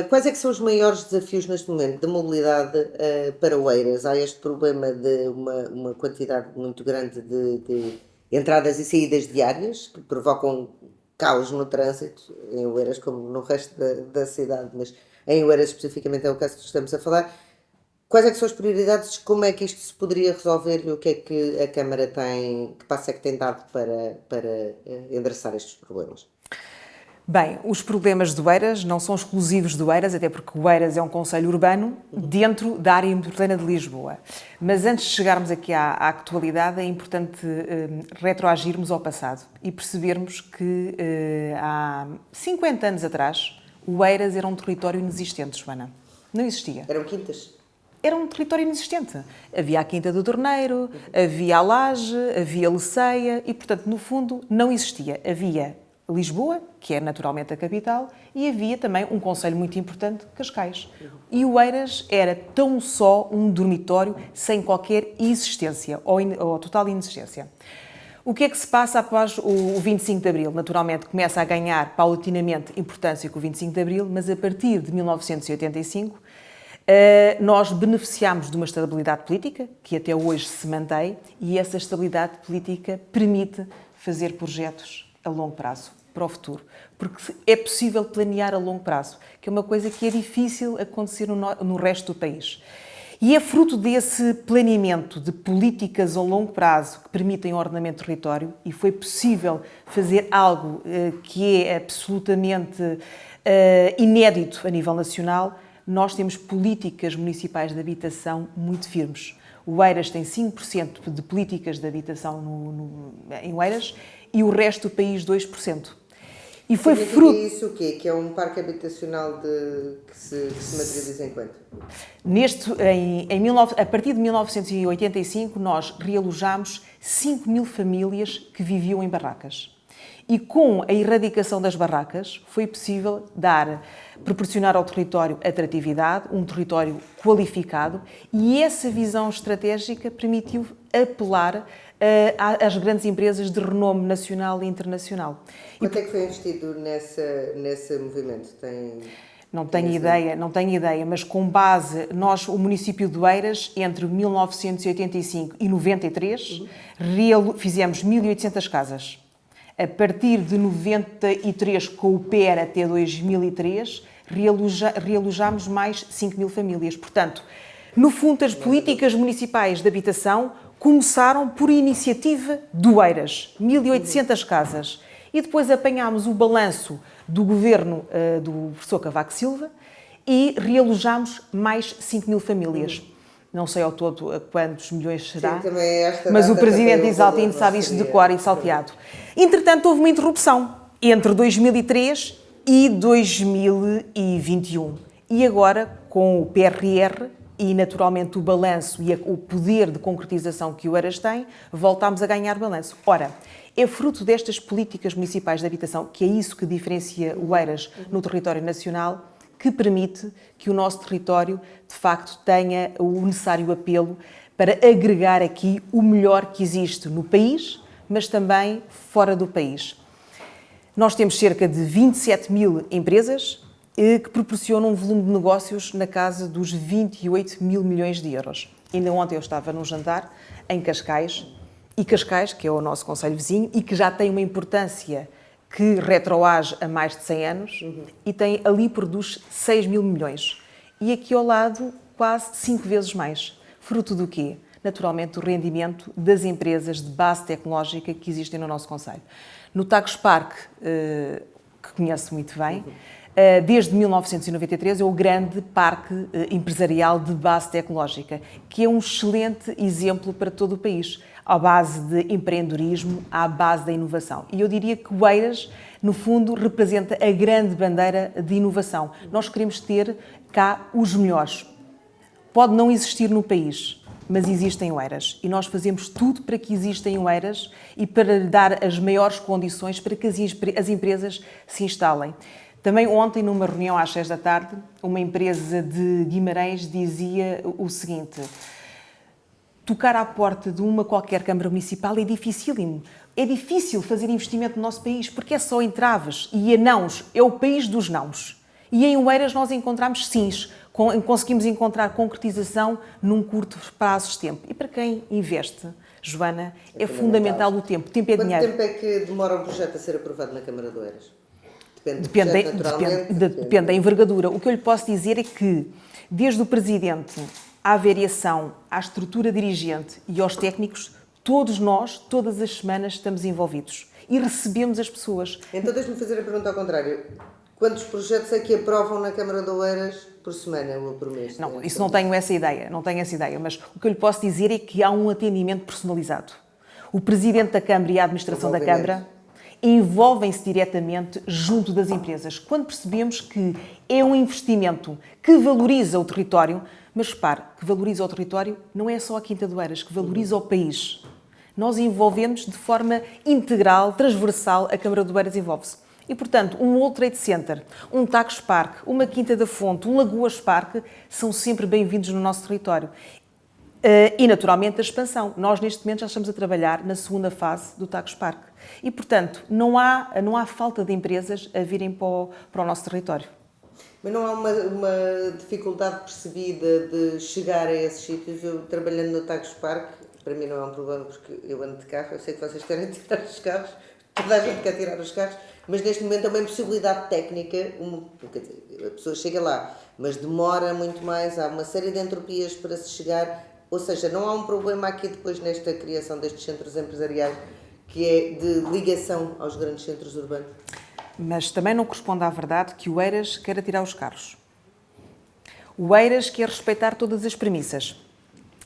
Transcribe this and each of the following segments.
Quais é que são os maiores desafios neste momento da mobilidade para Oeiras? Há este problema de uma quantidade muito grande de entradas e saídas diárias que provocam caos no trânsito em Oeiras, como no resto da cidade, mas em Oeiras especificamente é o caso que estamos a falar. Quais é que são as prioridades? Como é que isto se poderia resolver e o que é que a Câmara tem, que passo é que tem dado para endereçar estes problemas? Bem, os problemas de Oeiras não são exclusivos de Oeiras, até porque Oeiras é um concelho urbano dentro da área metropolitana de Lisboa. Mas antes de chegarmos aqui à atualidade, é importante retroagirmos ao passado e percebermos que há 50 anos atrás, Oeiras era um território inexistente, Joana. Não existia. Eram quintas? Era um território inexistente. Havia a Quinta do Torneiro, havia a Laje, havia a Leceia e, portanto, no fundo, não existia. Havia Lisboa, que é naturalmente a capital, e havia também um concelho muito importante, Cascais. E Oeiras era tão só um dormitório sem qualquer existência, ou total inexistência. O que é que se passa após o 25 de Abril? Naturalmente começa a ganhar paulatinamente importância com o 25 de Abril, mas a partir de 1985 nós beneficiamos de uma estabilidade política, que até hoje se mantém, e essa estabilidade política permite fazer projetos a longo prazo, para o futuro. Porque é possível planear a longo prazo, que é uma coisa que é difícil acontecer no resto do país. E é fruto desse planeamento de políticas a longo prazo que permitem o ordenamento do território, e foi possível fazer algo que é absolutamente inédito a nível nacional. Nós temos políticas municipais de habitação muito firmes. O Oeiras tem 5% de políticas de habitação em Oeiras e o resto do país 2%. E foi fruto... isso o quê? Que é um parque habitacional que se materializa em quanto? A partir de 1985, nós realojámos 5.000 famílias que viviam em barracas. E com a erradicação das barracas, foi possível proporcionar ao território atratividade, um território qualificado, e essa visão estratégica permitiu apelar às grandes empresas de renome nacional e internacional. Quanto é que foi investido nesse movimento? Não tenho ideia, mas com base, o município de Oeiras, entre 1985 e 93, fizemos 1.800 casas. A partir de 93, com o PER até 2003, realojámos mais 5.000 famílias. Portanto, no fundo, as políticas municipais de habitação começaram por iniciativa do Oeiras, 1.800 casas. E depois apanhámos o balanço do governo do professor Cavaco Silva e realojámos mais 5.000 famílias. Não sei ao todo a quantos milhões será, sim, mas o Presidente Isaltino sabe isso de cor e salteado. Entretanto, houve uma interrupção entre 2003 e 2021. E agora, com o PRR e, naturalmente, o balanço e o poder de concretização que o Oeiras tem, voltámos a ganhar balanço. Ora, é fruto destas políticas municipais de habitação, que é isso que diferencia o Oeiras no território nacional, que permite que o nosso território, de facto, tenha o necessário apelo para agregar aqui o melhor que existe no país, mas também fora do país. Nós temos cerca de 27.000 empresas que proporcionam um volume de negócios na casa dos 28 mil milhões de euros. Ainda ontem eu estava num jantar em Cascais, e Cascais, que é o nosso concelho vizinho, e que já tem uma importância que retroage a mais de 100 anos, e produz 6 mil milhões. E aqui ao lado, quase 5 vezes mais. Fruto do quê? Naturalmente, o rendimento das empresas de base tecnológica que existem no nosso concelho. No Tagus Park, que conhece muito bem, desde 1993 é o grande parque empresarial de base tecnológica, que é um excelente exemplo para todo o país, à base de empreendedorismo, à base da inovação. E eu diria que o Oeiras, no fundo, representa a grande bandeira de inovação. Nós queremos ter cá os melhores. Pode não existir no país, mas existem Oeiras. E nós fazemos tudo para que existam Oeiras e para lhe dar as maiores condições para que as empresas se instalem. Também ontem, numa reunião às 6 da tarde, uma empresa de Guimarães dizia o seguinte: tocar à porta de uma qualquer Câmara Municipal é dificílimo. É difícil fazer investimento no nosso país porque é só entraves e nãos. É o país dos nãos. E em Oeiras nós encontramos sims, conseguimos encontrar concretização num curto prazo de tempo. E para quem investe, Joana, é fundamental o tempo. Tempo é dinheiro. Quanto tempo é que demora um projeto a ser aprovado na Câmara de Oeiras? Depende da envergadura. O que eu lhe posso dizer é que, desde o Presidente à variação, à estrutura dirigente e aos técnicos, todos nós, todas as semanas, estamos envolvidos e recebemos as pessoas. Então deixe-me fazer a pergunta ao contrário. Quantos projetos é que aprovam na Câmara de Oeiras por semana ou por mês? Não, isso não tenho essa ideia, mas o que eu lhe posso dizer é que há um atendimento personalizado. O Presidente da Câmara e a Administração da Câmara envolvem-se diretamente junto das empresas. Quando percebemos que é um investimento que valoriza o território, mas repare, que valoriza o território não é só a Quinta de Oeiras, que valoriza o país. Nós envolvemos de forma integral, transversal, a Câmara de Oeiras envolve-se. E, portanto, um World Trade Center, um Tagus Park, uma Quinta da Fonte, um Lagoas Park, são sempre bem-vindos no nosso território. E, naturalmente, a expansão. Nós, neste momento, já estamos a trabalhar na segunda fase do Tagus Park. E, portanto, não há falta de empresas a virem para o nosso território. Mas não há uma dificuldade percebida de chegar a esses sítios? Eu, trabalhando no Tagus Park, para mim não é um problema, porque eu ando de carro, eu sei que vocês querem tirar os carros, toda a gente quer tirar os carros, mas neste momento é uma impossibilidade técnica, quer dizer, a pessoa chega lá, mas demora muito mais, há uma série de entropias para se chegar, ou seja, não há um problema aqui depois nesta criação destes centros empresariais, que é de ligação aos grandes centros urbanos? Mas também não corresponde à verdade que o Oeiras queira tirar os carros. O Oeiras quer respeitar todas as premissas.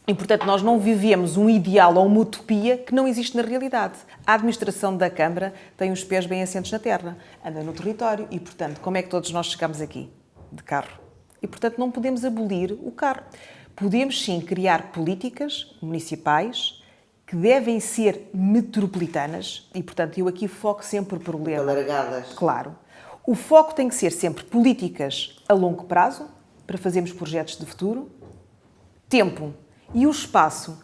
E, portanto, nós não vivemos um ideal ou uma utopia que não existe na realidade. A administração da Câmara tem os pés bem assentos na terra, anda no território e, portanto, como é que todos nós chegamos aqui? De carro. E, portanto, não podemos abolir o carro. Podemos, sim, criar políticas municipais que devem ser metropolitanas e, portanto, eu aqui foco sempre o problema. Alargadas. Claro. O foco tem que ser sempre políticas a longo prazo, para fazermos projetos de futuro. Tempo. E o espaço,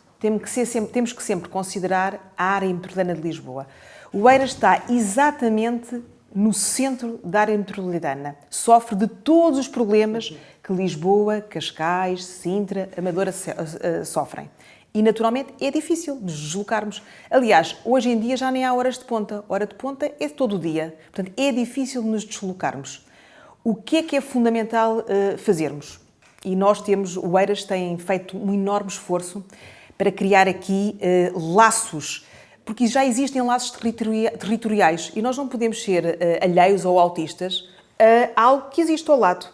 temos que sempre considerar a área metropolitana de Lisboa. O Oeiras está exatamente no centro da área metropolitana. Sofre de todos os problemas que Lisboa, Cascais, Sintra, Amadora sofrem. E, naturalmente, é difícil nos deslocarmos. Aliás, hoje em dia já nem há horas de ponta. Hora de ponta é todo o dia. Portanto, é difícil nos deslocarmos. O que é fundamental fazermos? E nós o Oeiras tem feito um enorme esforço para criar aqui laços, porque já existem laços territoriais e nós não podemos ser alheios ou autistas a algo que existe ao lado.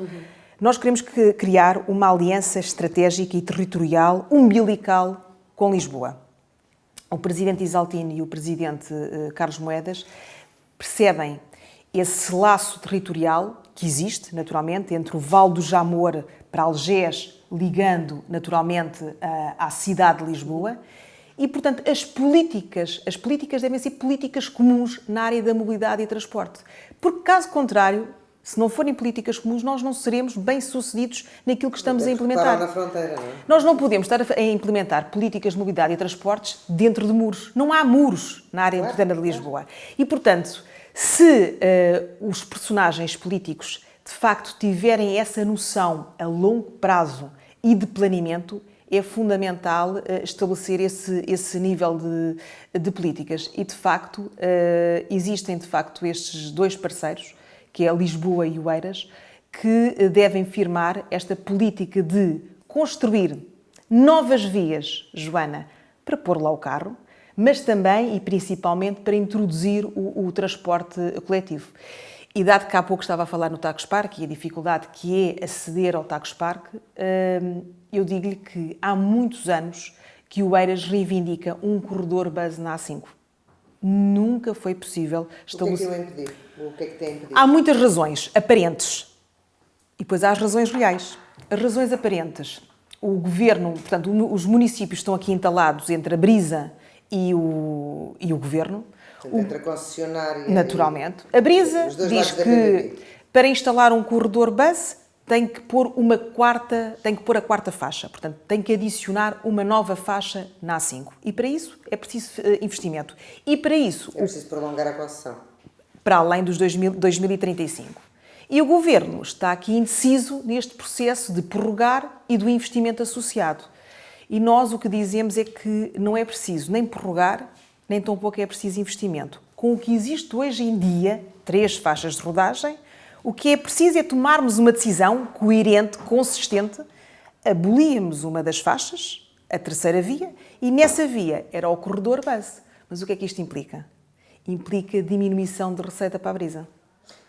Nós queremos criar uma aliança estratégica e territorial umbilical com Lisboa. O Presidente Isaltino e o Presidente Carlos Moedas percebem esse laço territorial que existe, naturalmente, entre o Vale do Jamor para Algés, ligando, naturalmente, à cidade de Lisboa. E, portanto, as políticas devem ser políticas comuns na área da mobilidade e transporte. Porque, caso contrário, se não forem políticas comuns, nós não seremos bem-sucedidos naquilo que estamos a implementar. Na fronteira, não é? Nós não podemos estar a implementar políticas de mobilidade e transportes dentro de muros. Não há muros na área metropolitana de Lisboa. E, portanto, se os personagens políticos de facto tiverem essa noção a longo prazo e de planeamento, é fundamental estabelecer esse nível de políticas. E, de facto, existem de facto estes dois parceiros, que é Lisboa e Oeiras, que devem firmar esta política de construir novas vias, Joana, para pôr lá o carro, mas também e principalmente para introduzir o transporte coletivo. E dado que há pouco estava a falar no Tagus Park e a dificuldade que é aceder ao Tagus Park, eu digo-lhe que há muitos anos que o Oeiras reivindica um corredor bus na A5. Nunca foi possível estabelecer. O que é que o impediu? O que é que tem impedido? Há muitas razões aparentes e depois há as razões reais. As razões aparentes. O governo, portanto, os municípios estão aqui entalados entre a Brisa e o governo. Entre a concessionária naturalmente. A Brisa diz que para instalar um corredor bus tem que pôr a quarta faixa. Portanto, tem que adicionar uma nova faixa na A5. E para isso é preciso investimento. E para isso... É preciso prolongar a concessão. Para além dos 2035. E o Governo está aqui indeciso neste processo de prorrogar e do investimento associado. E nós o que dizemos é que não é preciso nem prorrogar, nem tampouco é preciso investimento. Com o que existe hoje em dia, 3 faixas de rodagem, o que é preciso é tomarmos uma decisão coerente, consistente, abolíamos uma das faixas, a terceira via, e nessa via era o corredor base. Mas o que é que isto implica? Implica diminuição de receita para a brisa.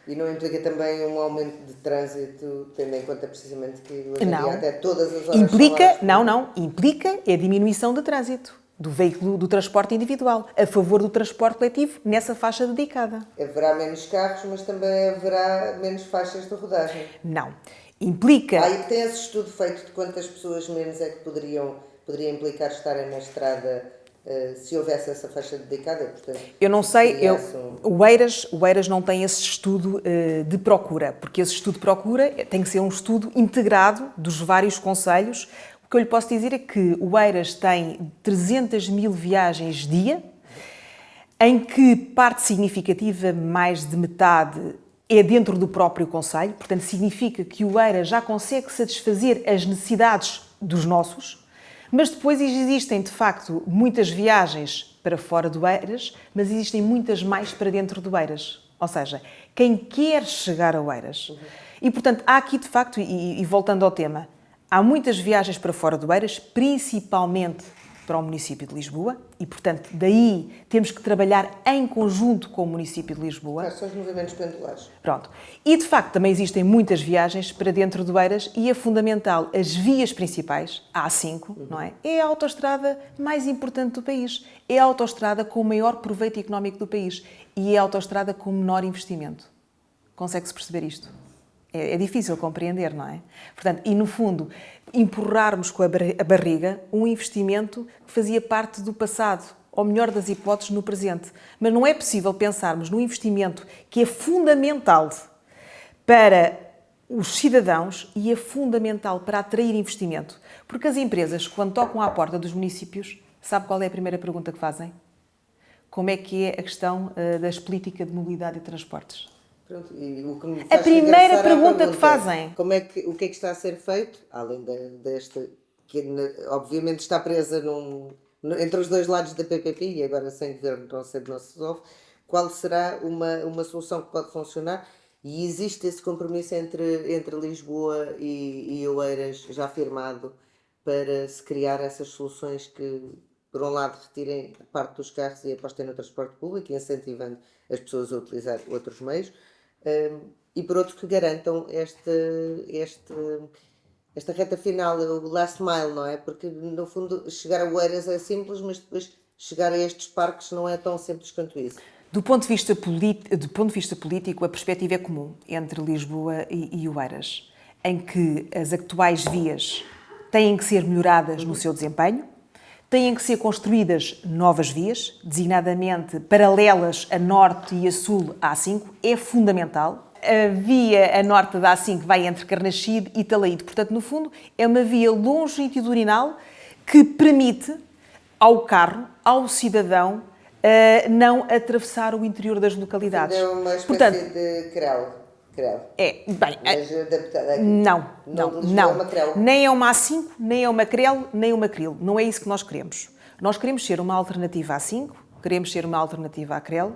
E não implica também um aumento de trânsito, tendo em conta precisamente que hoje em dia até todas as horas implica, implica a diminuição de trânsito do veículo, do transporte individual, a favor do transporte coletivo nessa faixa dedicada. Haverá menos carros, mas também haverá menos faixas de rodagem. Não. Implica... E tem esse estudo feito de quantas pessoas menos é que poderia implicar estarem na estrada se houvesse essa faixa dedicada? Portanto, eu não sei, o Eiras não tem esse estudo de procura, porque esse estudo de procura tem que ser um estudo integrado dos vários concelhos. O que eu lhe posso dizer é que o Eiras tem 300 mil viagens dia, em que parte significativa, mais de metade, é dentro do próprio concelho, portanto significa que o Eiras já consegue satisfazer as necessidades dos nossos, mas depois existem, de facto, muitas viagens para fora do Eiras, mas existem muitas mais para dentro do Eiras. Ou seja, quem quer chegar ao Eiras. E, portanto, há aqui, de facto, e voltando ao tema, há muitas viagens para fora do Eiras, principalmente para o município de Lisboa, e, portanto, daí temos que trabalhar em conjunto com o município de Lisboa. Claro, são os movimentos pendulares. Pronto. E, de facto, também existem muitas viagens para dentro do Eiras e é fundamental as vias principais, a A5, não é? É a autoestrada mais importante do país. É a autoestrada com o maior proveito económico do país e é a autoestrada com menor investimento. Consegue-se perceber isto? É difícil compreender, não é? Portanto, e no fundo, empurrarmos com a barriga um investimento que fazia parte do passado, ou melhor das hipóteses, no presente. Mas não é possível pensarmos num investimento que é fundamental para os cidadãos e é fundamental para atrair investimento. Porque as empresas, quando tocam à porta dos municípios, sabe qual é a primeira pergunta que fazem? Como é que é a questão das políticas de mobilidade e transportes? Pronto, e o que me A faz primeira pergunta que fazem. O que é que está a ser feito, além desta, que obviamente está presa entre os dois lados da PPP e agora sem governo tão cedo não se resolve, qual será uma solução que pode funcionar? E existe esse compromisso entre Lisboa e Oeiras já firmado para se criar essas soluções que, por um lado, retirem parte dos carros e apostem no transporte público, incentivando as pessoas a utilizar outros meios, e por outro que garantam esta reta final, o last mile, não é? Porque no fundo chegar a Oeiras é simples, mas depois chegar a estes parques não é tão simples quanto isso. Do ponto de vista político, a perspectiva é comum entre Lisboa e Oeiras, em que as atuais vias têm que ser melhoradas no seu desempenho, têm que ser construídas novas vias, designadamente paralelas a norte e a sul à A5, é fundamental. A via a norte da A5 vai entre Carnaxide e Talaíde. Portanto, no fundo, é uma via longitudinal que permite ao carro, ao cidadão, não atravessar o interior das localidades. É uma espécie de creu. É, bem, mas adaptada. Não. É Nem é uma A5, nem é uma CREL, nem uma CRIL. Não é isso que nós queremos. Nós queremos ser uma alternativa à A5, queremos ser uma alternativa à CREL,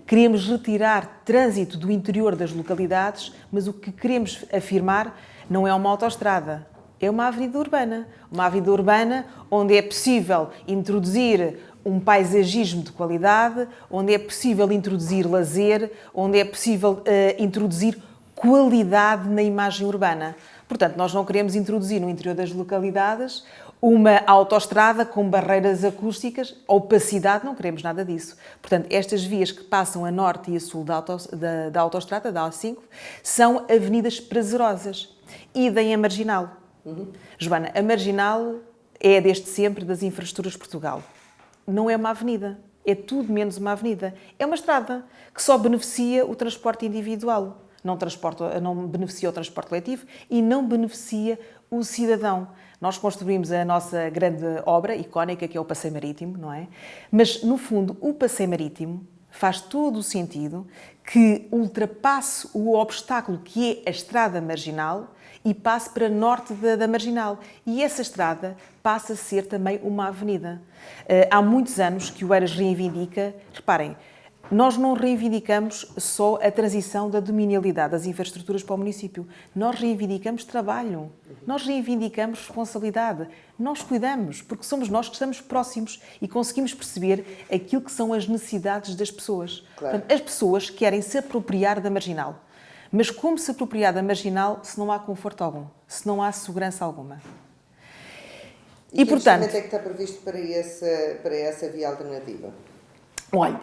queremos retirar trânsito do interior das localidades, mas o que queremos afirmar não é uma autoestrada, é uma avenida urbana. Uma avenida urbana onde é possível introduzir um paisagismo de qualidade, onde é possível introduzir lazer, onde é possível introduzir qualidade na imagem urbana. Portanto, nós não queremos introduzir no interior das localidades uma autoestrada com barreiras acústicas, opacidade, não queremos nada disso. Portanto, estas vias que passam a norte e a sul da autoestrada, da A5, são avenidas prazerosas. Idem a Marginal. Joana, a Marginal é desde sempre das infraestruturas de Portugal. Não é uma avenida, é tudo menos uma avenida. É uma estrada que só beneficia o transporte individual, não beneficia o transporte coletivo e não beneficia o cidadão. Nós construímos a nossa grande obra icónica, que é o Passeio Marítimo, não é? Mas, no fundo, o Passeio Marítimo faz todo o sentido que ultrapasse o obstáculo que é a estrada marginal e passe para norte da marginal. E essa estrada passa a ser também uma avenida. Há muitos anos que o Oeiras reivindica, reparem, nós não reivindicamos só a transição da dominialidade das infraestruturas para o município. Nós reivindicamos trabalho, nós reivindicamos responsabilidade, nós cuidamos, porque somos nós que estamos próximos e conseguimos perceber aquilo que são as necessidades das pessoas. Claro. Portanto, as pessoas querem se apropriar da marginal. Mas como se apropriar da marginal se não há conforto algum, se não há segurança alguma? E que portanto, investimento é que está previsto para essa via alternativa? Olha,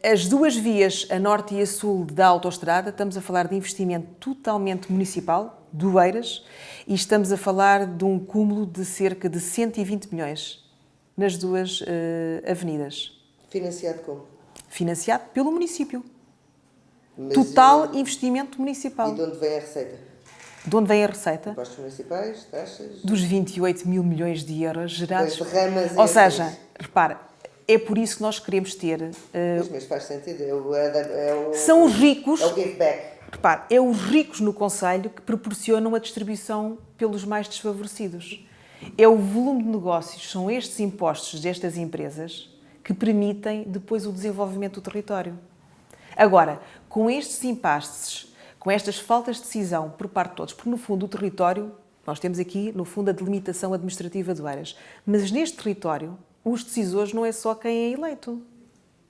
as duas vias, a norte e a sul da autoestrada, estamos a falar de investimento totalmente municipal, do Oeiras, e estamos a falar de um cúmulo de cerca de 120 milhões nas duas avenidas. Financiado como? Financiado pelo município. Mas, Total investimento municipal. E de onde vem a receita? De onde vem a receita? Impostos municipais, taxas? Dos 28 mil milhões de euros gerados. Das derramas e Ou seja, afins. repara, é por isso que nós queremos ter... Mas faz sentido. são os ricos... É o give back. Repare, é os ricos no concelho que proporcionam a distribuição pelos mais desfavorecidos. É o volume de negócios, são estes impostos destas empresas que permitem depois o desenvolvimento do território. Agora, com estes impasses, com estas faltas de decisão por parte de todos, porque no fundo o território, nós temos aqui no fundo a delimitação administrativa de Oeiras, mas neste território os decisores não é só quem é eleito,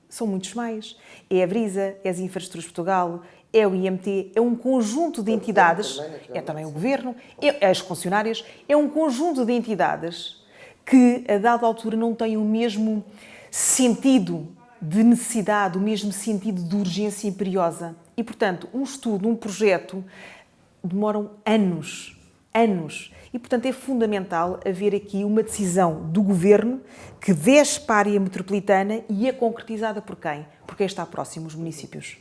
são muitos mais. É a Brisa, é as Infraestruturas de Portugal, é o IMT, é um conjunto de entidades, é também o Governo, é as concessionárias, é um conjunto de entidades que a dada altura não têm o mesmo sentido de necessidade, o mesmo sentido de urgência imperiosa. E, portanto, um estudo, um projeto, demoram anos. E, portanto, é fundamental haver aqui uma decisão do Governo que desce para a área metropolitana e é concretizada por quem? Por quem está próximo, os municípios.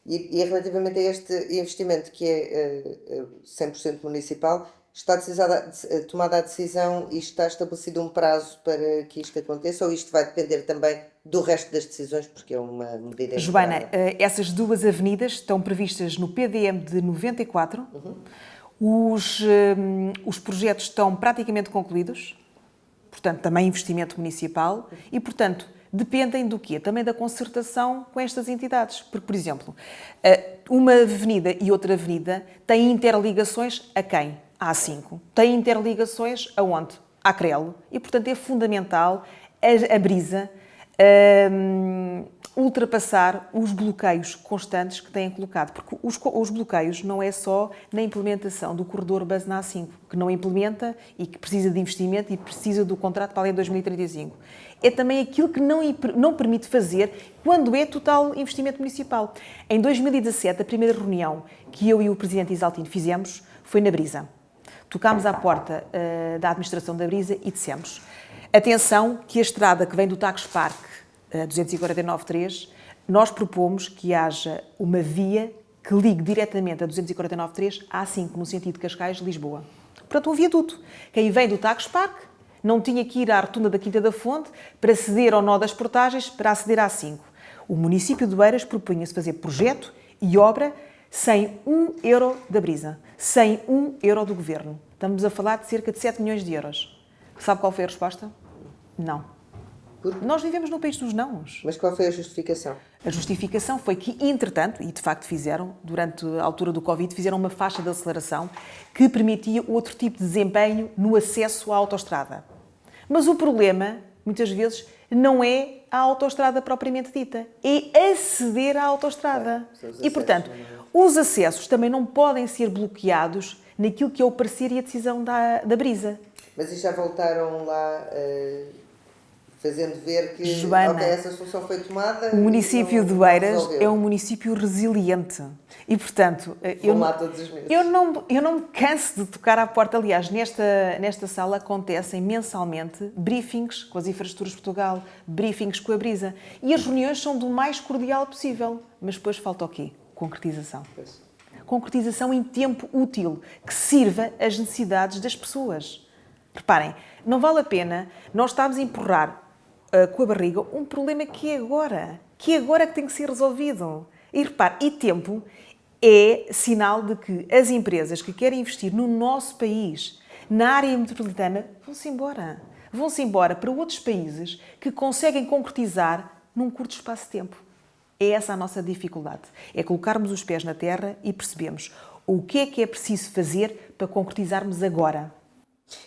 E relativamente a este investimento, que é 100% municipal, está tomada a decisão e está estabelecido um prazo para que isto aconteça, ou isto vai depender também do resto das decisões, porque é uma medida... Joana, essas duas avenidas estão previstas no PDM de 94. Os projetos estão praticamente concluídos, portanto, também investimento municipal, e, portanto, dependem do quê? Também da concertação com estas entidades. Porque, por exemplo, uma avenida e outra avenida têm interligações a quem? À A5. Têm interligações aonde? À CREL. E, portanto, é fundamental a Brisa ultrapassar os bloqueios constantes que têm colocado. Porque os bloqueios não é só na implementação do corredor base na A5, que não implementa e que precisa de investimento e precisa do contrato para a lei de 2035. É também aquilo que não permite fazer quando é total investimento municipal. Em 2017, a primeira reunião que eu e o Presidente Isaltino fizemos foi na Brisa. Tocámos à porta da administração da Brisa e dissemos: atenção que a estrada que vem do Tagus Park, 249.3, nós propomos que haja uma via que ligue diretamente a 249.3 à A5, no sentido de Cascais-Lisboa. Portanto, um viaduto. Quem vem do Tagus Park não tinha que ir à rotunda da Quinta da Fonte para aceder ao nó das portagens, para aceder à A5. O município de Oeiras propunha-se fazer projeto e obra sem €1 da Brisa, sem €1 do Governo. Estamos a falar de cerca de 7 milhões de euros. Sabe qual foi a resposta? Não. Nós vivemos no país dos nãos. Mas qual foi a justificação? A justificação foi que, entretanto, e de facto fizeram, durante a altura do Covid, fizeram uma faixa de aceleração que permitia outro tipo de desempenho no acesso à autoestrada. Mas o problema, muitas vezes, não é a autoestrada propriamente dita, é aceder à autoestrada. E, portanto, os acessos também não podem ser bloqueados naquilo que é o parecer e a decisão da Brisa. Mas e já voltaram lá... fazendo ver que Joana, essa solução foi tomada... O município de Oeiras é um município resiliente e, portanto, Vão lá todos os meses. eu não me canso de tocar à porta. Aliás, nesta sala acontecem mensalmente briefings com as Infraestruturas de Portugal, briefings com a Brisa, e as reuniões são do mais cordial possível. Mas depois falta o quê? Concretização. Concretização em tempo útil, que sirva às necessidades das pessoas. Reparem, não vale a pena nós estarmos a empurrar com a barriga um problema que é agora que tem que ser resolvido. E repare, e tempo é sinal de que as empresas que querem investir no nosso país, na área metropolitana, vão-se embora. Vão-se embora para outros países que conseguem concretizar num curto espaço de tempo. É essa a nossa dificuldade. É colocarmos os pés na terra e percebermos o que é preciso fazer para concretizarmos agora.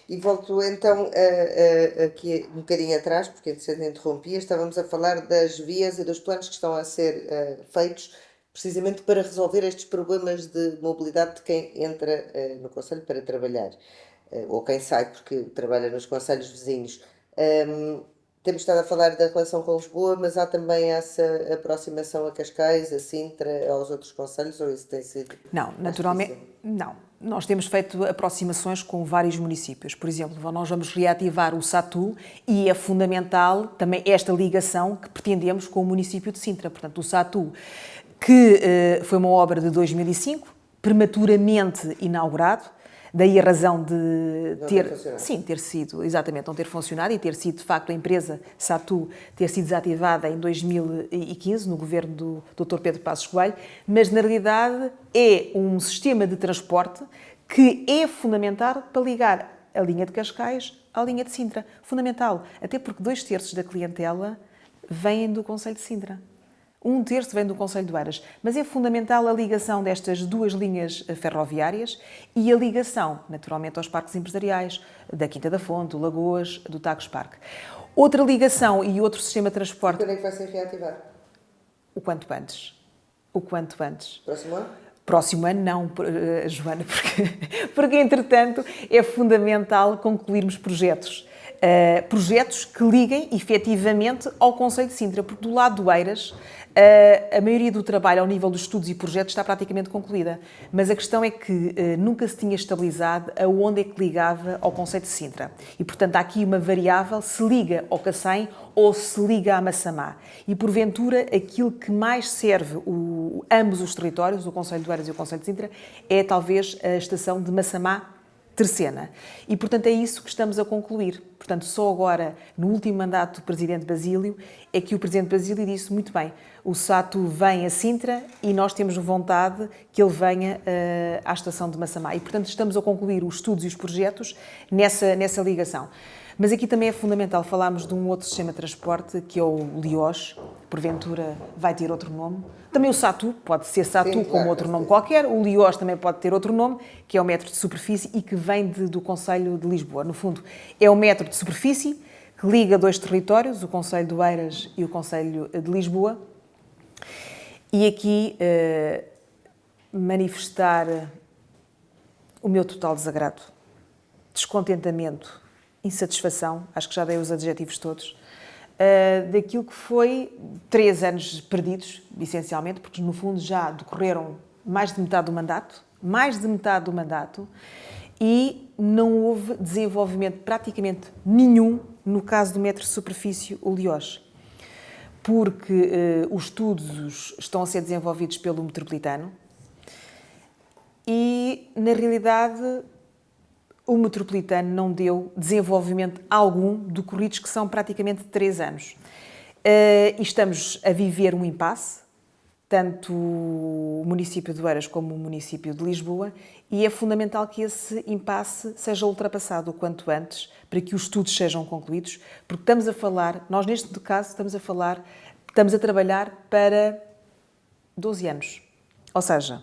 E volto então aqui um bocadinho atrás, porque antes de interrompi, estávamos a falar das vias e dos planos que estão a ser feitos precisamente para resolver estes problemas de mobilidade de quem entra no concelho para trabalhar, ou quem sai porque trabalha nos concelhos vizinhos. Temos estado a falar da relação com Lisboa, mas há também essa aproximação a Cascais, a Sintra, aos outros concelhos, ou isso tem sido? Não, naturalmente, não. Nós temos feito aproximações com vários municípios. Por exemplo, nós vamos reativar o SATU e é fundamental também esta ligação que pretendemos com o município de Sintra. Portanto, o SATU, que foi uma obra de 2005, prematuramente inaugurado, daí a razão de ter sido, exatamente, não ter funcionado e ter sido, de facto, a empresa SATU ter sido desativada em 2015, no governo do Dr. Pedro Passos Coelho, mas, na realidade, é um sistema de transporte que é fundamental para ligar a linha de Cascais à linha de Sintra. Fundamental, até porque 2/3 da clientela vêm do concelho de Sintra. 1/3 vem do concelho de Oeiras, mas é fundamental a ligação destas duas linhas ferroviárias e a ligação, naturalmente, aos parques empresariais, da Quinta da Fonte, do Lagoas, do Tagus Parque. Outra ligação e outro sistema de transporte... Quando é que vai ser reativado? O quanto antes. O quanto antes. Próximo ano? Próximo ano não, Joana, porque entretanto é fundamental concluirmos projetos. Projetos que liguem efetivamente ao concelho de Sintra, porque do lado do Oeiras a maioria do trabalho ao nível dos estudos e projetos está praticamente concluída, mas a questão é que nunca se tinha estabilizado aonde é que ligava ao concelho de Sintra. E, portanto, há aqui uma variável, se liga ao Cacém ou se liga à Massamá. E, porventura, aquilo que mais serve ambos os territórios, o concelho de Oeiras e o concelho de Sintra, é talvez a estação de Massamá Terceira. E, portanto, é isso que estamos a concluir. Portanto, só agora, no último mandato do Presidente Basílio, é que o Presidente Basílio disse muito bem, o SATU vem a Sintra e nós temos vontade que ele venha à estação de Massamá. E, portanto, estamos a concluir os estudos e os projetos nessa ligação. Mas aqui também é fundamental falarmos de um outro sistema de transporte, que é o Liós, porventura vai ter outro nome. Também o SATU, pode ser SATU. Sim, como outro nome qualquer. O Liós também pode ter outro nome, que é o metro de superfície e que vem do Concelho de Lisboa. No fundo, é o metro de superfície que liga dois territórios, o Concelho de Oeiras e o Concelho de Lisboa. E aqui manifestar o meu total desagrado, descontentamento, insatisfação, acho que já dei os adjetivos todos, daquilo que foi 3 anos perdidos, essencialmente, porque no fundo já decorreram mais de metade do mandato, e não houve desenvolvimento praticamente nenhum no caso do metro de superfície, o Liós, porque os estudos estão a ser desenvolvidos pelo Metropolitano e, na realidade, o Metropolitano não deu desenvolvimento algum decorridos que são praticamente 3 anos. E estamos a viver um impasse, tanto o município de Oeiras como o município de Lisboa, e é fundamental que esse impasse seja ultrapassado o quanto antes, para que os estudos sejam concluídos, porque estamos a falar, nós neste caso estamos a trabalhar para 12 anos. Ou seja,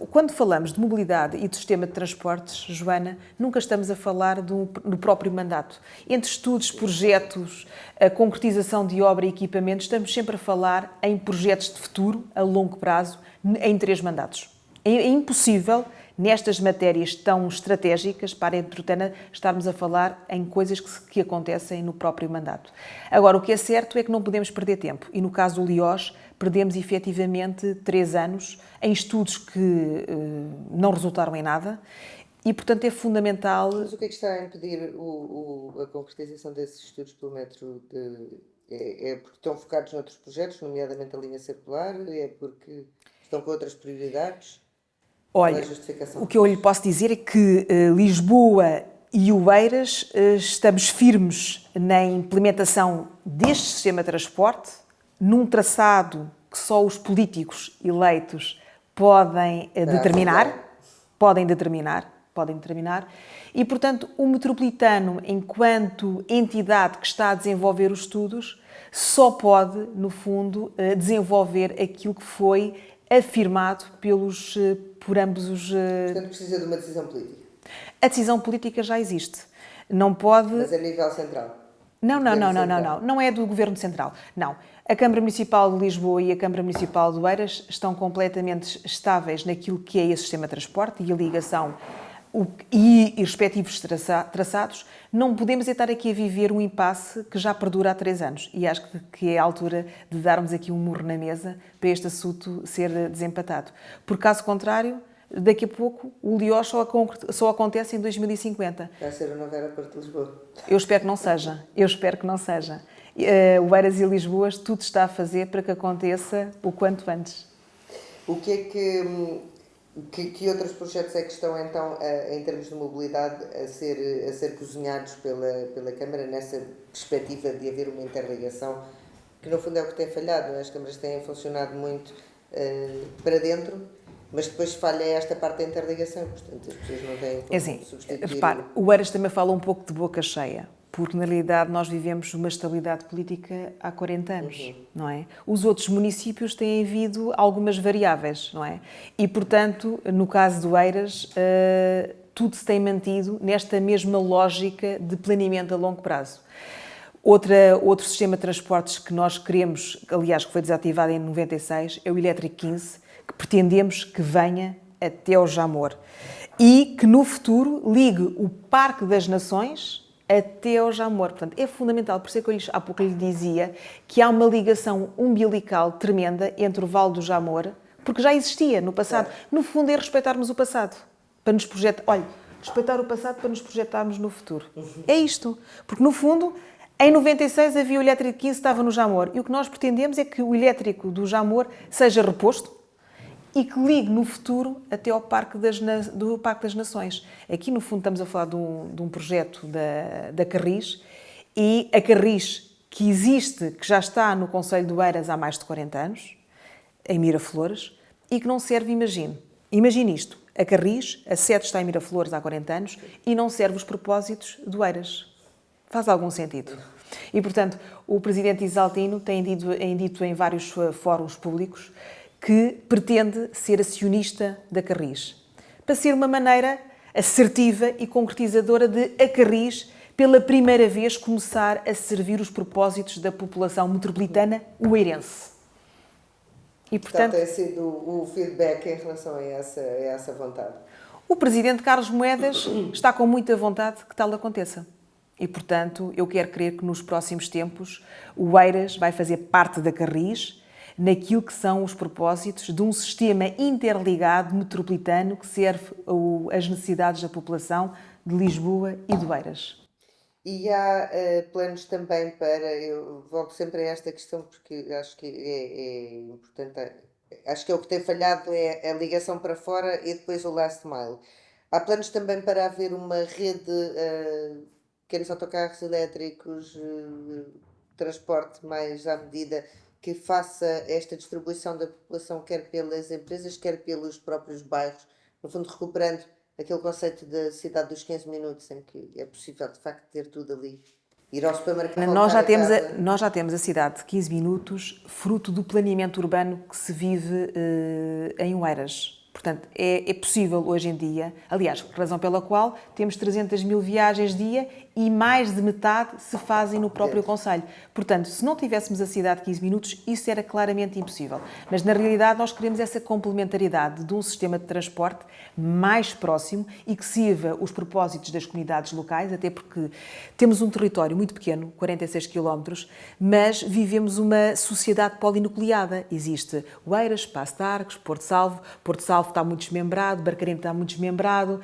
quando falamos de mobilidade e de sistema de transportes, Joana, nunca estamos a falar do próprio mandato. Entre estudos, projetos, a concretização de obra e equipamentos, estamos sempre a falar em projetos de futuro, a longo prazo, em 3 mandatos. É impossível, nestas matérias tão estratégicas para a área metropolitana, estarmos a falar em coisas que acontecem no próprio mandato. Agora, o que é certo é que não podemos perder tempo. E no caso do Liós, perdemos efetivamente 3 anos em estudos que não resultaram em nada e, portanto, é fundamental... Mas o que é que está a impedir a concretização desses estudos pelo metro? É porque estão focados noutros projetos, nomeadamente a linha circular? É porque estão com outras prioridades? Olha, o que eu lhe posso dizer é que Lisboa e Oeiras estamos firmes na implementação deste sistema de transporte, num traçado que só os políticos eleitos podem determinar, e, portanto, o metropolitano, enquanto entidade que está a desenvolver os estudos, só pode, no fundo, desenvolver aquilo que foi afirmado por ambos os... Portanto, precisa de uma decisão política. A decisão política já existe. Não pode... Mas a nível central. Não é do Governo Central. Não. A Câmara Municipal de Lisboa e a Câmara Municipal de Oeiras estão completamente estáveis naquilo que é esse sistema de transporte e a ligação e respectivos traçados. Não podemos estar aqui a viver um impasse que já perdura há 3 anos. E acho que é a altura de darmos aqui um murro na mesa para este assunto ser desempatado. Por caso contrário, daqui a pouco o Liox só acontece em 2050. Vai ser o novo aeroporto de Lisboa. Eu espero que não seja. O Oeiras e Lisboa, tudo está a fazer para que aconteça o quanto antes. O que é que outros projetos é que estão, então, em termos de mobilidade, a ser cozinhados pela Câmara, nessa perspectiva de haver uma interligação, que no fundo é o que tem falhado, não é? As câmaras têm funcionado muito para dentro, mas depois falha esta parte da interligação, portanto as pessoas não têm como substituir. Repare, o Oeiras também fala um pouco de boca cheia, porque na realidade nós vivemos uma estabilidade política há 40 anos, não é? Os outros municípios têm havido algumas variáveis, não é? E, portanto, no caso do Oeiras, tudo se tem mantido nesta mesma lógica de planeamento a longo prazo. Outro sistema de transportes que nós queremos, aliás, que foi desativado em 96, é o Elétrico 15, que pretendemos que venha até ao Jamor e que no futuro ligue o Parque das Nações até ao Jamor. Portanto, é fundamental, por isso é que há pouco lhe dizia que há uma ligação umbilical tremenda entre o Vale do Jamor, porque já existia no passado. No fundo é respeitarmos o passado, para nos respeitar o passado para nos projetarmos no futuro. É isto, porque no fundo, em 96 havia o Elétrico 15, estava no Jamor, e o que nós pretendemos é que o elétrico do Jamor seja reposto e que ligue no futuro até ao Parque das Nações. Aqui, no fundo, estamos a falar de um projeto da Carris, e a Carris, que existe, que já está no Concelho de Oeiras há mais de 40 anos, em Miraflores, e que não serve, imagine isto, a Carris, a sede está em Miraflores há 40 anos, e não serve os propósitos de Oeiras. Faz algum sentido. E, portanto, o Presidente Isaltino tem dito em vários fóruns públicos que pretende ser acionista da Carris, para ser uma maneira assertiva e concretizadora de a Carris, pela primeira vez, começar a servir os propósitos da população metropolitana oeirense. E, portanto, tem sido o feedback em relação a essa vontade? O Presidente Carlos Moedas está com muita vontade que tal aconteça. E, portanto, eu quero crer que nos próximos tempos o Oeiras vai fazer parte da Carris, naquilo que são os propósitos de um sistema interligado metropolitano que serve às necessidades da população de Lisboa e de Oeiras. E há planos também eu volto sempre a esta questão porque acho que é importante, acho que é o que tem falhado, é a ligação para fora e depois o last mile. Há planos também para haver uma rede, quer os autocarros elétricos, transporte mais à medida, que faça esta distribuição da população, quer pelas empresas, quer pelos próprios bairros, no fundo recuperando aquele conceito da cidade dos 15 minutos, em que é possível, de facto, ter tudo ali. Ir ao supermercado. Nós já temos a cidade de 15 minutos, fruto do planeamento urbano que se vive em Oeiras. Portanto, é possível hoje em dia, aliás, razão pela qual temos 300 mil viagens dia e mais de metade se fazem no próprio concelho. Portanto, se não tivéssemos a cidade de 15 minutos, isso era claramente impossível. Mas, na realidade, nós queremos essa complementaridade de um sistema de transporte mais próximo e que sirva os propósitos das comunidades locais, até porque temos um território muito pequeno, 46 km, mas vivemos uma sociedade polinucleada. Existe Oeiras, Paço de Arcos, Porto Salvo está muito desmembrado, Barcarena está muito desmembrado,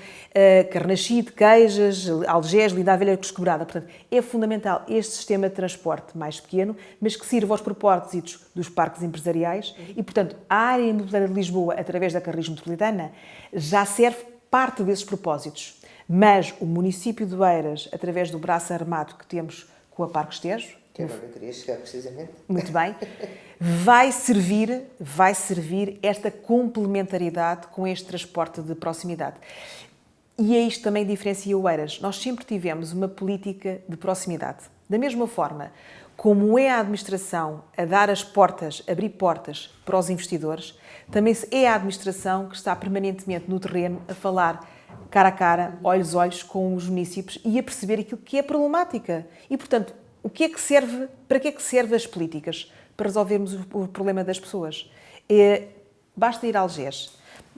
Carnaxide, Queijas, Algés, Linda a Velha, Cosquebrada. Portanto, é fundamental este sistema de transporte mais pequeno, mas que sirva aos propósitos dos parques empresariais e, portanto, a área metropolitana de Lisboa, através da Carris Metropolitana, já serve parte desses propósitos. Mas o município de Oeiras, através do braço armado que temos com a Parque Estejo, que agora eu queria chegar precisamente. Muito bem. vai servir esta complementaridade com este transporte de proximidade. E é isto também diferencia o Oeiras. Nós sempre tivemos uma política de proximidade. Da mesma forma como é a administração a dar as portas, abrir portas para os investidores, também é a administração que está permanentemente no terreno a falar cara a cara, olhos a olhos com os municípios e a perceber aquilo que é a problemática. E, portanto, para que é que servem as políticas? Para resolvermos o problema das pessoas. Basta ir a Algés.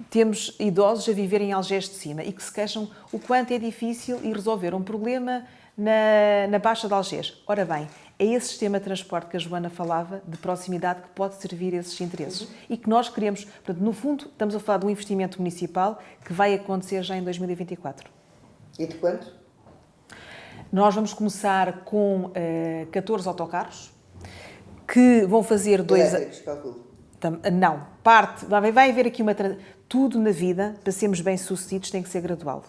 Temos idosos a viverem em Algés de Cima e que se queixam o quanto é difícil ir resolver um problema na Baixa de Algés. Ora bem, é esse sistema de transporte que a Joana falava, de proximidade, que pode servir a esses interesses. E que nós queremos, portanto, no fundo, estamos a falar de um investimento municipal que vai acontecer já em 2024. E de quanto? Nós vamos começar com 14 autocarros, que vão fazer Elétricos, calculo. Não, vai haver aqui tudo na vida, para sermos bem-sucedidos, tem que ser gradual.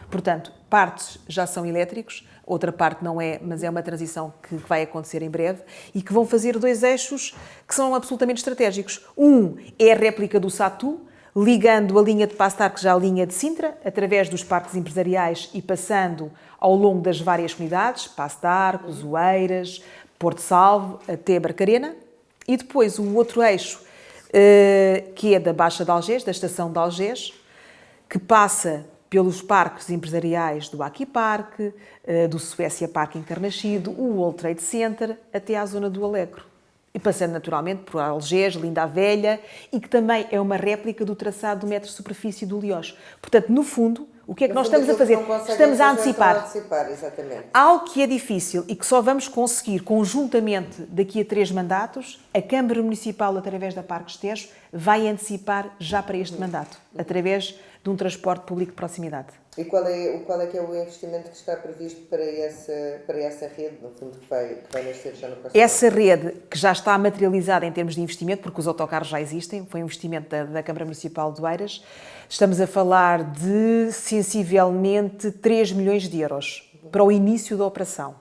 Portanto, partes já são elétricos, outra parte não é, mas é uma transição que vai acontecer em breve e que vão fazer 2 eixos que são absolutamente estratégicos. Um é a réplica do Satu, ligando a linha de Passo de Arcos à linha de Sintra, através dos parques empresariais e passando ao longo das várias comunidades, Passo de Arcos, Oeiras, Porto Salvo, até Barcarena. E depois o outro eixo, que é da Baixa de Algés, da estação de Algés, que passa pelos parques empresariais do Aquiparque, do Suécia Parque em Carnaxide, o World Trade Center, até à zona do Alegro. E passando naturalmente por Algés, Linda a Velha, e que também é uma réplica do traçado do metro de superfície do Lioz. Portanto, no fundo, o que é que nós estamos a fazer? Estamos a antecipar. Exatamente. Algo que é difícil e que só vamos conseguir conjuntamente daqui a 3 mandatos, a Câmara Municipal, através da Parques Tejo, vai antecipar já para este mandato, através de um transporte público de proximidade. E qual é que é o investimento que está previsto para essa rede, no fundo, que vai nascer já no próximo ano? Essa rede, que já está materializada em termos de investimento, porque os autocarros já existem, foi um investimento da Câmara Municipal de Oeiras, estamos a falar de, sensivelmente, 3 milhões de euros para o início da operação.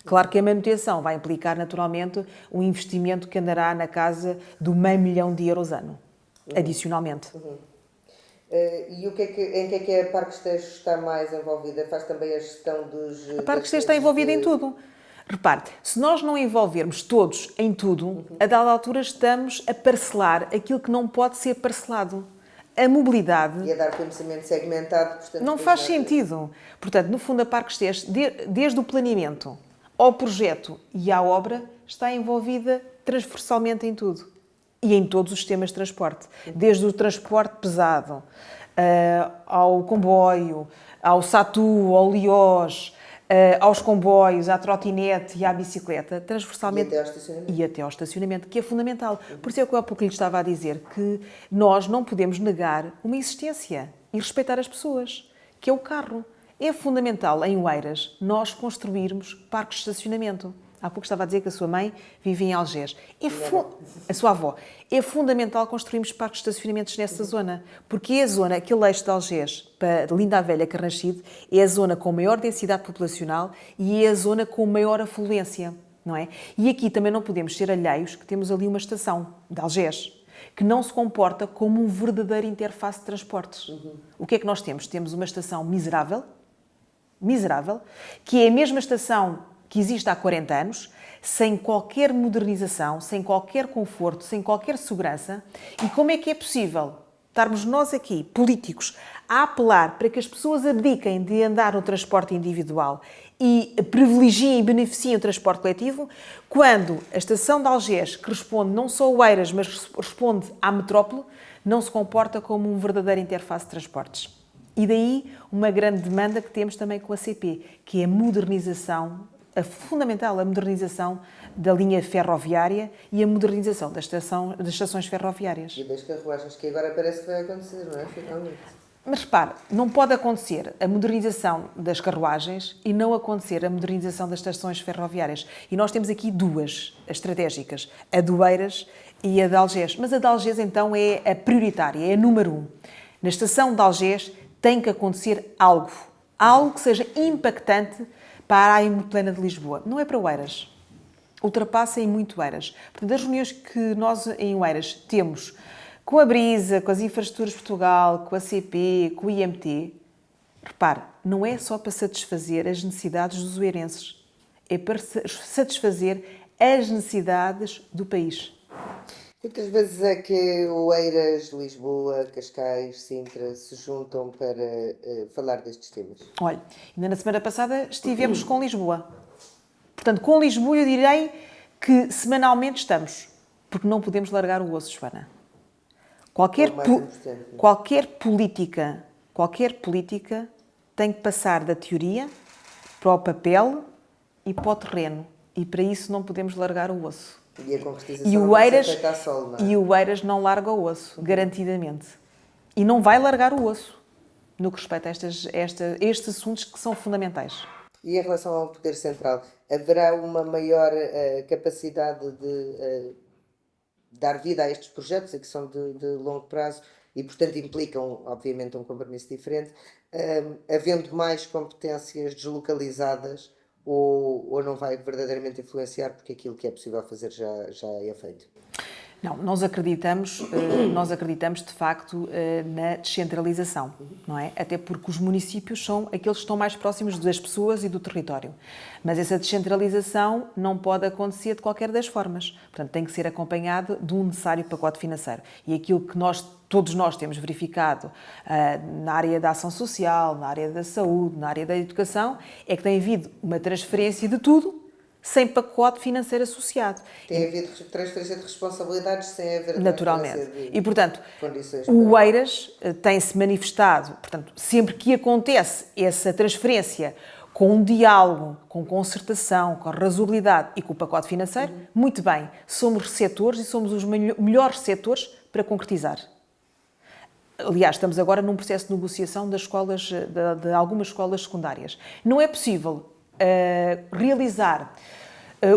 Claro que a manutenção vai implicar, naturalmente, um investimento que andará na casa do meio milhão de euros ano, adicionalmente. E em que é que a Parques Tejo está mais envolvida? Faz também a gestão dos... A Parques Tejo está envolvida em tudo. Repare, se nós não envolvermos todos em tudo, a dada altura estamos a parcelar aquilo que não pode ser parcelado. A mobilidade... E a dar conhecimento segmentado, portanto... Não faz sentido. Portanto, no fundo, a Parques Tejo, desde o planeamento ao projeto e à obra, está envolvida transversalmente em tudo. E em todos os sistemas de transporte. Desde o transporte pesado, ao comboio, ao Satu, ao Lioz, aos comboios, à trotinete e à bicicleta, transversalmente. E até ao estacionamento, que é fundamental. Por isso é que eu há pouco lhe estava a dizer que nós não podemos negar uma existência e respeitar as pessoas, que é o carro. É fundamental, em Oeiras, nós construirmos parques de estacionamento. Há pouco estava a dizer que a sua mãe vive em Algés. A sua avó. É fundamental construirmos parques de estacionamentos nessa zona, porque é a zona, aquele eixo de Algés, para Linda a Velha, Carnaxide, é a zona com maior densidade populacional e é a zona com maior afluência, não é? E aqui também não podemos ser alheios que temos ali uma estação de Algés, que não se comporta como um verdadeiro interface de transportes. O que é que nós temos? Temos uma estação miserável, que é a mesma estação que existe há 40 anos, sem qualquer modernização, sem qualquer conforto, sem qualquer segurança. E como é que é possível estarmos nós aqui, políticos, a apelar para que as pessoas abdiquem de andar no transporte individual e privilegiem e beneficiem o transporte coletivo, quando a estação de Algés, que responde não só a Oeiras, mas responde à metrópole, não se comporta como um verdadeiro interface de transportes. E daí uma grande demanda que temos também com a CP, que é a modernização, fundamental, a modernização da linha ferroviária e a modernização das estações ferroviárias. E das carruagens, que agora parece que vai acontecer, não é? Finalmente. Mas repare, não pode acontecer a modernização das carruagens e não acontecer a modernização das estações ferroviárias. E nós temos aqui 2 estratégicas, a de Oeiras e a de Algés. Mas a de Algés, então, é a prioritária, é a número 1. Na estação de Algés tem que acontecer algo que seja impactante para a área metropolitana de Lisboa. Não é para Oeiras. ultrapassa em muito Oeiras. Portanto, as reuniões que nós em Oeiras temos com a Brisa, com as Infraestruturas de Portugal, com a CP, com o IMT, repare, não é só para satisfazer as necessidades dos oeirenses, é para satisfazer as necessidades do país. Muitas vezes é que Oeiras, Lisboa, Cascais, Sintra se juntam para falar destes temas. Olha, ainda na semana passada estivemos com Lisboa. Portanto, com Lisboa eu direi que semanalmente estamos, porque não podemos largar o osso, Joana. Qualquer política tem que passar da teoria para o papel e para o terreno. E para isso não podemos largar o osso. E a concretização não vai ser feita a sol, não é? E o Oeiras não larga o osso, garantidamente. E não vai largar o osso no que respeita a estes assuntos que são fundamentais. E em relação ao poder central, haverá uma maior capacidade de dar vida a estes projetos, que são de longo prazo e, portanto, implicam, obviamente, um compromisso diferente, havendo mais competências deslocalizadas ou não vai verdadeiramente influenciar porque aquilo que é possível fazer já é feito? Não, nós acreditamos de facto na descentralização, não é? Até porque os municípios são aqueles que estão mais próximos das pessoas e do território. Mas essa descentralização não pode acontecer de qualquer das formas. Portanto, tem que ser acompanhado de um necessário pacote financeiro. E aquilo que todos nós temos verificado na área da ação social, na área da saúde, na área da educação, é que tem havido uma transferência de tudo sem pacote financeiro associado. Tem havido transferência de responsabilidades sem haver naturalmente. E, portanto, condições o Oeiras tem-se manifestado, portanto, sempre que acontece essa transferência com um diálogo, com concertação, com razoabilidade e com o pacote financeiro, muito bem, somos receptores e somos os melhores receptores para concretizar. Aliás, estamos agora num processo de negociação das escolas, de algumas escolas secundárias. Não é possível realizar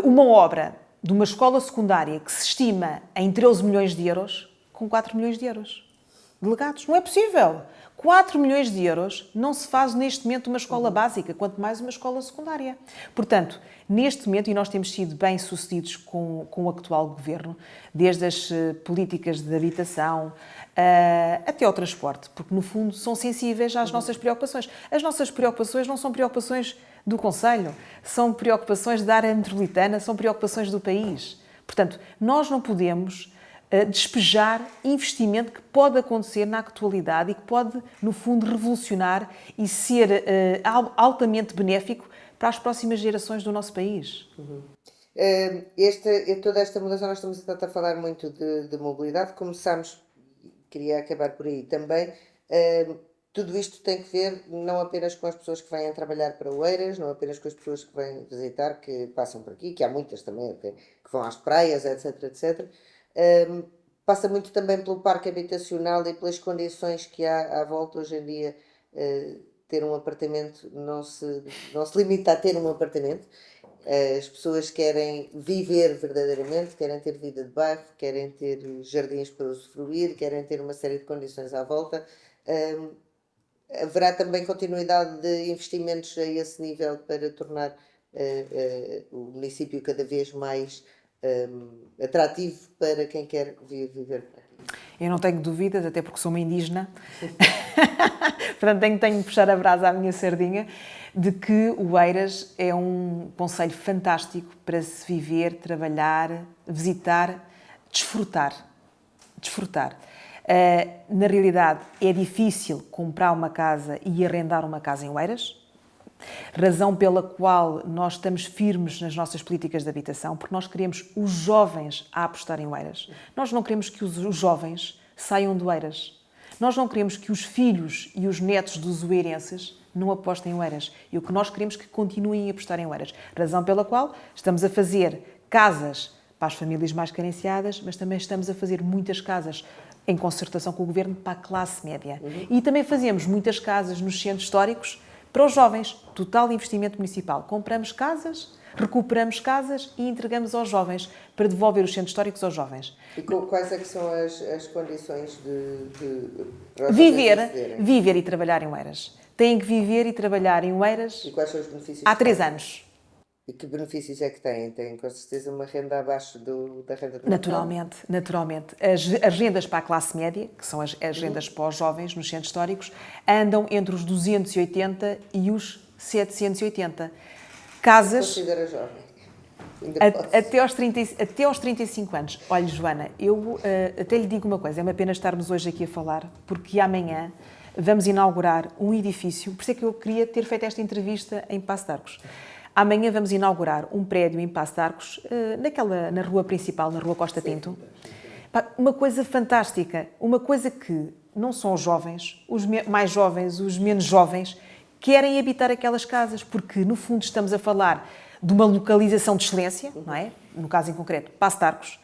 uma obra de uma escola secundária que se estima em 13 milhões de euros com 4 milhões de euros delegados. Não é possível. 4 milhões de euros não se faz neste momento uma escola básica, quanto mais uma escola secundária. Portanto, neste momento, e nós temos sido bem-sucedidos com o atual governo, desde as políticas de habitação até ao transporte, porque no fundo são sensíveis às nossas preocupações. As nossas preocupações não são preocupações do Conselho, são preocupações da área metropolitana, são preocupações do país. Portanto, nós não podemos despejar investimento que pode acontecer na atualidade e que pode, no fundo, revolucionar e ser altamente benéfico para as próximas gerações do nosso país. Toda esta mudança, nós estamos a falar muito de mobilidade, começamos, queria acabar por aí também, tudo isto tem que ver não apenas com as pessoas que vêm trabalhar para Oeiras, não apenas com as pessoas que vêm visitar, que passam por aqui, que há muitas também, que vão às praias, etc, etc. Passa muito também pelo parque habitacional e pelas condições que há à volta hoje em dia. Ter um apartamento não se limita a ter um apartamento. As pessoas querem viver verdadeiramente, querem ter vida de bairro, querem ter jardins para usufruir, querem ter uma série de condições à volta. Haverá também continuidade de investimentos a esse nível para tornar o município cada vez mais atrativo para quem quer viver por aqui. Eu não tenho dúvidas, até porque sou uma indígena, portanto tenho de puxar a brasa à minha sardinha, de que o Oeiras é um concelho fantástico para se viver, trabalhar, visitar, desfrutar. Na realidade, é difícil comprar uma casa e arrendar uma casa em Oeiras, razão pela qual nós estamos firmes nas nossas políticas de habitação, porque nós queremos os jovens a apostar em Oeiras. Nós não queremos que os jovens saiam de Oeiras. Nós não queremos que os filhos e os netos dos oeirenses não apostem em Oeiras. E o que nós queremos é que continuem a apostar em Oeiras. Razão pela qual estamos a fazer casas para as famílias mais carenciadas, mas também estamos a fazer muitas casas em concertação com o Governo para a classe média. E também fazemos muitas casas nos centros históricos para os jovens. Total investimento municipal. Compramos casas, recuperamos casas e entregamos aos jovens para devolver os centros históricos aos jovens. E quais é que são as condições de viver e trabalhar em Oeiras. Têm que viver e trabalhar em Oeiras e quais são os benefícios há 3 anos. E que benefícios é que têm? Têm com certeza uma renda abaixo da renda do Naturalmente, naturalmente. As rendas para a classe média, que são as rendas para os jovens nos centros históricos, andam entre os 280 e os 780. Casas Considera jovem. até aos 35 anos. Olha, Joana, eu até lhe digo uma coisa, é uma pena estarmos hoje aqui a falar, porque amanhã vamos inaugurar um edifício, por isso é que eu queria ter feito esta entrevista em Paço de Arcos. Amanhã vamos inaugurar um prédio em Paço de Arcos, na rua principal, na rua Costa Pinto. Uma coisa fantástica, uma coisa que não são os jovens, os mais jovens, os menos jovens, querem habitar aquelas casas, porque no fundo estamos a falar de uma localização de excelência, não é? No caso em concreto, Paço de Arcos,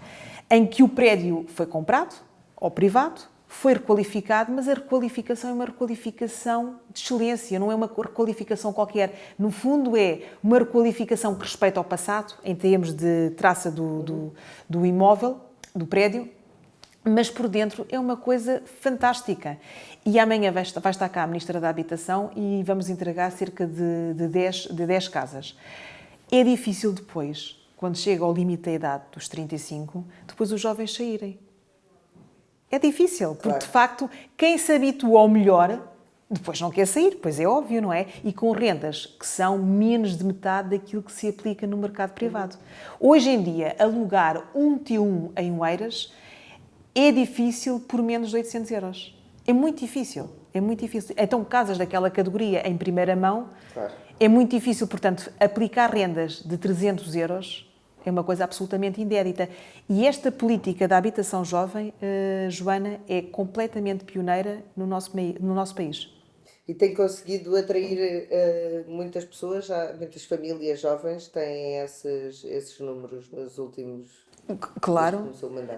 em que o prédio foi comprado ao privado, foi requalificado, mas a requalificação é uma requalificação de excelência, não é uma requalificação qualquer. No fundo é uma requalificação que respeita ao passado, em termos de traça do imóvel, do prédio, mas por dentro é uma coisa fantástica. E amanhã vai estar cá a Ministra da Habitação e vamos entregar cerca de 10 casas. É difícil depois, quando chega ao limite da idade dos 35, depois os jovens saírem. É difícil, porque de facto, quem se habitua ao melhor, depois não quer sair, pois é óbvio, não é? E com rendas que são menos de metade daquilo que se aplica no mercado privado. Hoje em dia, alugar um T1 em Oeiras é difícil por menos de 800 euros. É muito difícil, é muito difícil. Então, casas daquela categoria em primeira mão, é muito difícil, portanto, aplicar rendas de 300 euros é uma coisa absolutamente inédita. E esta política da habitação jovem, Joana, é completamente pioneira no nosso país. E tem conseguido atrair muitas pessoas, muitas famílias jovens têm esses números nos últimos... Claro.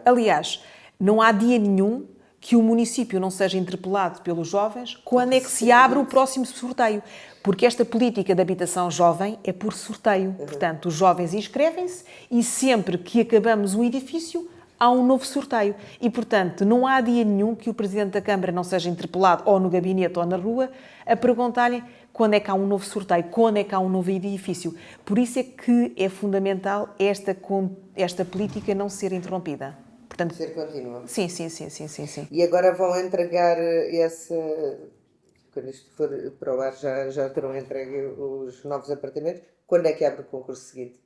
Aliás, não há dia nenhum que o município não seja interpelado pelos jovens quando é que se abre o próximo sorteio. Porque esta política de habitação jovem é por sorteio. Portanto, os jovens inscrevem-se e sempre que acabamos um edifício, há um novo sorteio. E, portanto, não há dia nenhum que o Presidente da Câmara não seja interpelado, ou no gabinete ou na rua, a perguntar-lhe quando é que há um novo sorteio, quando é que há um novo edifício. Por isso é que é fundamental esta política não ser interrompida. Portanto, ser contínua. Sim. E agora vão entregar quando isto for para o ar, já terão entregue os novos apartamentos. Quando é que abre o concurso seguinte?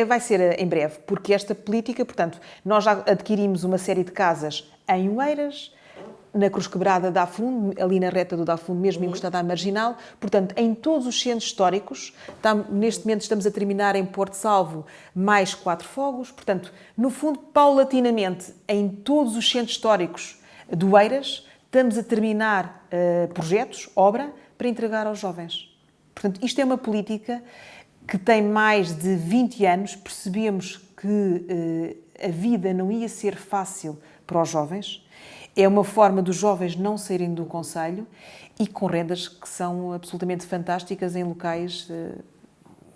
Vai ser em breve, porque esta política, portanto, nós já adquirimos uma série de casas em Oeiras, na Cruz Quebrada da Afundo, ali na reta do da Afundo, mesmo encostada à Marginal, portanto, em todos os centros históricos, neste momento estamos a terminar em Porto Salvo mais 4 fogos, portanto, no fundo, paulatinamente, em todos os centros históricos do Oeiras, estamos a terminar projetos, obra, para entregar aos jovens. Portanto, isto é uma política que tem mais de 20 anos, percebemos que a vida não ia ser fácil para os jovens, é uma forma dos jovens não saírem do concelho e com rendas que são absolutamente fantásticas em locais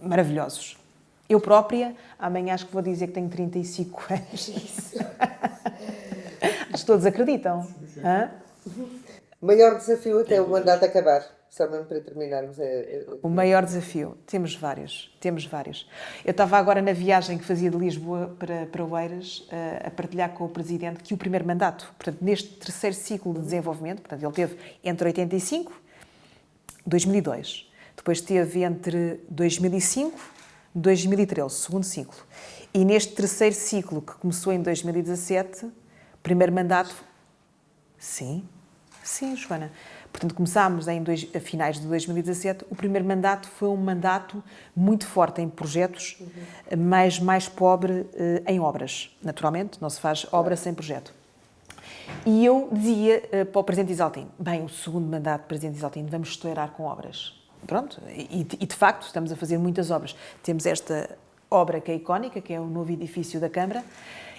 maravilhosos. Eu própria, amanhã acho que vou dizer que tenho 35 anos. Mas todos acreditam. Hã? Maior desafio até o mandato acabar, só mesmo para terminarmos. O maior desafio, temos vários. Eu estava agora na viagem que fazia de Lisboa para Oeiras a partilhar com o Presidente que o primeiro mandato, portanto, neste terceiro ciclo de desenvolvimento, portanto, ele teve entre 85 e 2002, depois teve entre 2005 e 2013, segundo ciclo, e neste terceiro ciclo, que começou em 2017, primeiro mandato, sim, Joana. Portanto, começámos a finais de 2017. O primeiro mandato foi um mandato muito forte em projetos, mas mais pobre em obras. Naturalmente, não se faz obra sem projeto. E eu dizia para o Presidente Isaltino, bem, o segundo mandato do Presidente Isaltino, vamos estourar com obras. Pronto, e de facto estamos a fazer muitas obras. Temos esta obra que é icónica, que é o novo edifício da Câmara,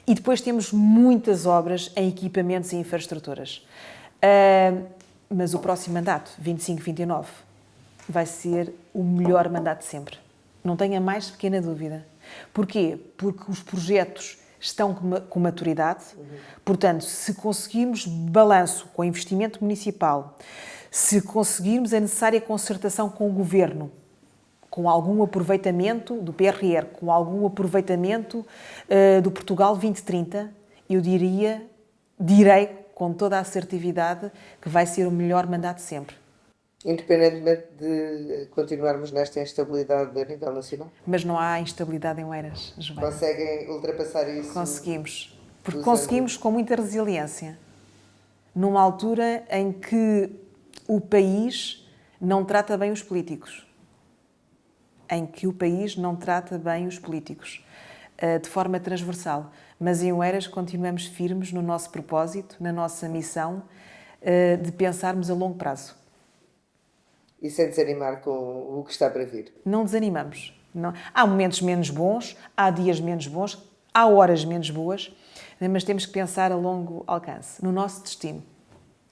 e depois temos muitas obras em equipamentos e infraestruturas. Mas o próximo mandato, 25-29, vai ser o melhor mandato de sempre. Não tenha mais pequena dúvida. Porquê? Porque os projetos estão com maturidade. Portanto, se conseguirmos balanço com o investimento municipal, se conseguirmos a necessária concertação com o Governo, com algum aproveitamento do PRR, com algum aproveitamento do Portugal 2030, eu direi com toda a assertividade que vai ser o melhor mandato sempre. Independentemente de continuarmos nesta instabilidade a nível nacional? Mas não há instabilidade em Oeiras, Joana. Conseguem ultrapassar isso? Conseguimos. Porque conseguimos com muita resiliência. Numa altura em que o país não trata bem os políticos. De forma transversal. Mas em Oeiras continuamos firmes no nosso propósito, na nossa missão de pensarmos a longo prazo. E sem desanimar com o que está para vir? Não desanimamos. Não. Há momentos menos bons, há dias menos bons, há horas menos boas, mas temos que pensar a longo alcance, no nosso destino.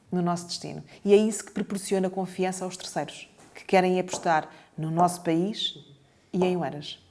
No nosso destino. E é isso que proporciona confiança aos terceiros, que querem apostar no nosso país e em Oeiras.